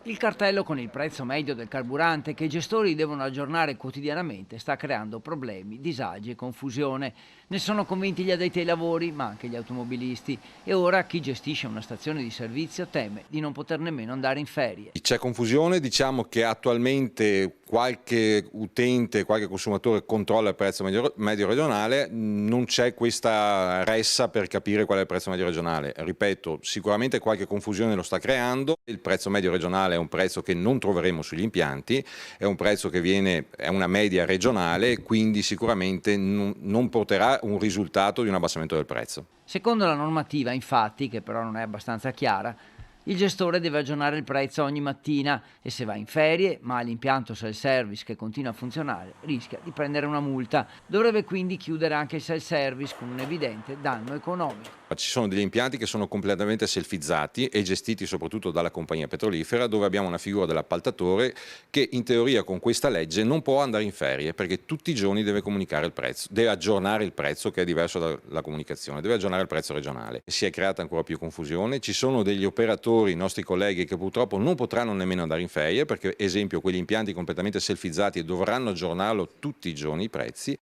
Il cartello con il prezzo medio del carburante che i gestori devono aggiornare quotidianamente sta creando problemi, disagi e confusione. Ne sono convinti gli addetti ai lavori, ma anche gli automobilisti. E ora chi gestisce una stazione di servizio teme di non poter nemmeno andare in ferie. C'è confusione, diciamo che attualmente qualche utente, qualche consumatore controlla il prezzo medio regionale, non c'è questa ressa per capire qual è il prezzo medio regionale. Ripeto, sicuramente qualche confusione lo sta creando, il prezzo medio regionale è un prezzo che non troveremo sugli impianti, è un prezzo che è una media regionale, quindi sicuramente non porterà un risultato di un abbassamento del prezzo. Secondo la normativa, infatti, che però non è abbastanza chiara, il gestore deve aggiornare il prezzo ogni mattina e se va in ferie, ma l'impianto self-service che continua a funzionare, rischia di prendere una multa. Dovrebbe quindi chiudere anche il self-service con un evidente danno economico. Ci sono degli impianti che sono completamente selfizzati e gestiti soprattutto dalla compagnia petrolifera, dove abbiamo una figura dell'appaltatore che in teoria con questa legge non può andare in ferie perché tutti i giorni deve comunicare il prezzo, deve aggiornare il prezzo, che è diverso dalla comunicazione, deve aggiornare il prezzo regionale. Si è creata ancora più confusione, ci sono degli operatori, i nostri colleghi, che purtroppo non potranno nemmeno andare in ferie perché, esempio, quegli impianti completamente selfizzati dovranno aggiornarlo tutti i giorni i prezzi